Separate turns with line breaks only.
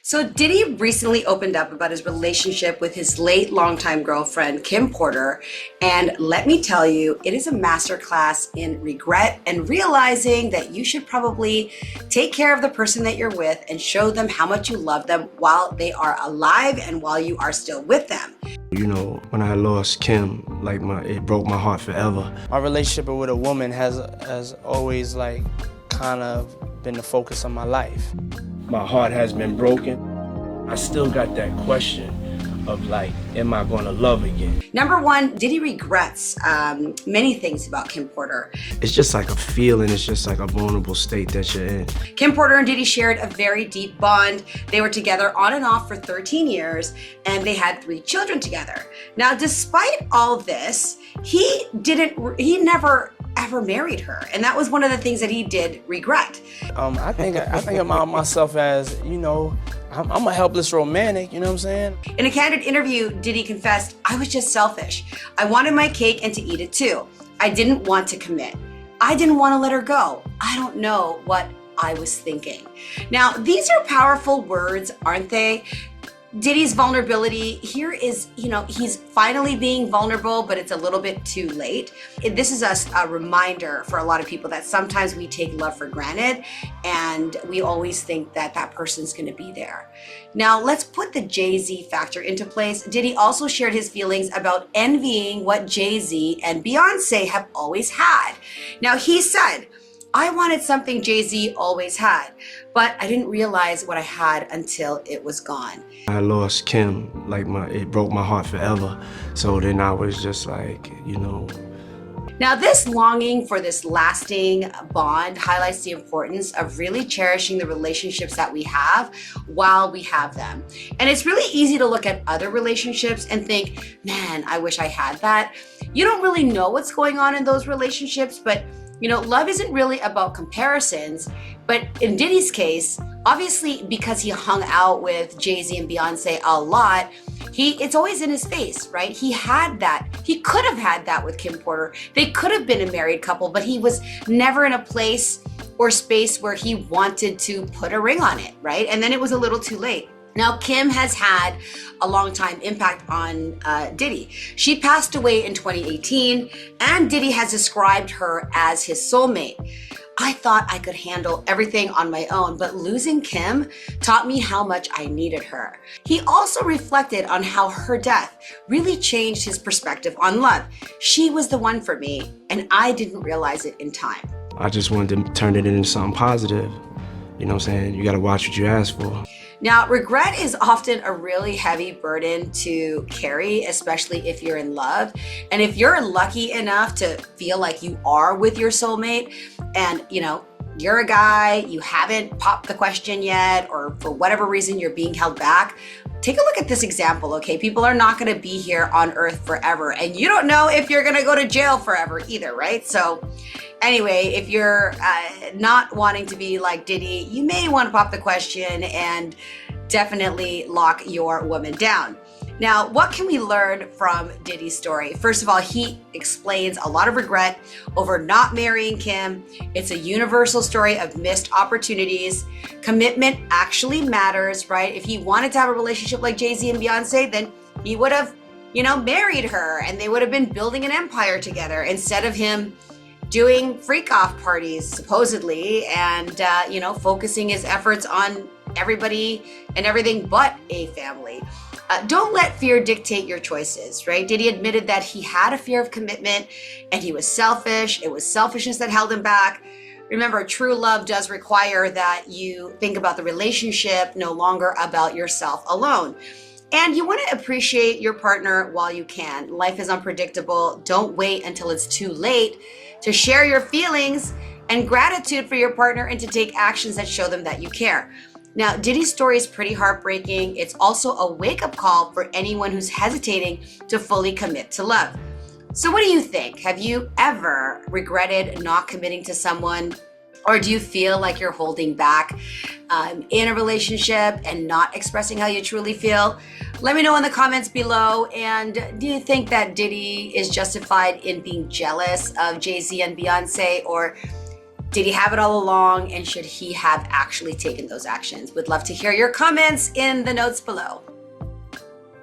So Diddy recently opened up about his relationship with his late longtime girlfriend, Kim Porter. And let me tell you, it is a masterclass in regret and realizing that you should probably take care of the person that you're with and show them how much you love them while they are alive and while you are still with them.
You know, when I lost Kim, it broke my heart forever.
My relationship with a woman has always kind of been the focus of my life.
My heart has been broken. I still got that question of am I gonna love again?
Number one, Diddy regrets many things about Kim Porter.
It's just like a feeling, it's just like a vulnerable state that you're in.
Kim Porter and Diddy shared a very deep bond. They were together on and off for 13 years and they had 3 children together. Now, despite all this, he never ever married her. And that was one of the things that he did regret.
I think about myself as, I'm a helpless romantic, you know what I'm saying?
In a candid interview, Diddy confessed, "I was just selfish. I wanted my cake and to eat it too. I didn't want to commit. I didn't want to let her go. I don't know what I was thinking." Now, these are powerful words, aren't they? Diddy's vulnerability here is, he's finally being vulnerable, but it's a little bit too late. This is a reminder for a lot of people that sometimes we take love for granted and we always think that that person's going to be there. Now, let's put the Jay-Z factor into place. Diddy also shared his feelings about envying what Jay-Z and Beyonce have always had. Now, he said, "I wanted something Jay-Z always had, but I didn't realize what I had until it was gone."
I lost Kim, it broke my heart forever. So then I was just
Now, this longing for this lasting bond highlights the importance of really cherishing the relationships that we have while we have them. And it's really easy to look at other relationships and think, man, I wish I had that. You don't really know what's going on in those relationships, but love isn't really about comparisons. But in Diddy's case, obviously because he hung out with Jay-Z and Beyonce a lot, it's always in his face, right? He had that. He could have had that with Kim Porter. They could have been a married couple, but he was never in a place or space where he wanted to put a ring on it, right? And then it was a little too late. Now, Kim has had a long time impact on Diddy. She passed away in 2018, and Diddy has described her as his soulmate. "I thought I could handle everything on my own, but losing Kim taught me how much I needed her." He also reflected on how her death really changed his perspective on love. "She was the one for me, and I didn't realize it in time."
I just wanted to turn it into something positive. You know what I'm saying? You gotta watch what you ask for.
Now, regret is often a really heavy burden to carry, especially if you're in love. And if you're lucky enough to feel like you are with your soulmate and, you're a guy, you haven't popped the question yet, or for whatever reason you're being held back, take a look at this example, okay? People are not gonna be here on earth forever, and you don't know if you're gonna go to jail forever either, right? So anyway, if you're not wanting to be like Diddy, you may want to pop the question and definitely lock your woman down. Now, what can we learn from Diddy's story? First of all, he explains a lot of regret over not marrying Kim. It's a universal story of missed opportunities. Commitment actually matters, right? If he wanted to have a relationship like Jay-Z and Beyonce, then he would have, married her and they would have been building an empire together instead of him doing freak-off parties, supposedly, and, focusing his efforts on everybody and everything but a family. Don't let fear dictate your choices, right? Diddy admitted that he had a fear of commitment and he was selfish. It was selfishness that held him back. Remember, true love does require that you think about the relationship, no longer about yourself alone. And you want to appreciate your partner while you can. Life is unpredictable. Don't wait until it's too late to share your feelings and gratitude for your partner and to take actions that show them that you care. Now, Diddy's story is pretty heartbreaking. It's also a wake-up call for anyone who's hesitating to fully commit to love. So what do you think? Have you ever regretted not committing to someone? Or do you feel like you're holding back in a relationship and not expressing how you truly feel? Let me know in the comments below. And do you think that Diddy is justified in being jealous of Jay-Z and Beyonce? Or Did he have it all along, and should he have actually taken those actions? Would love to hear your comments in the notes below.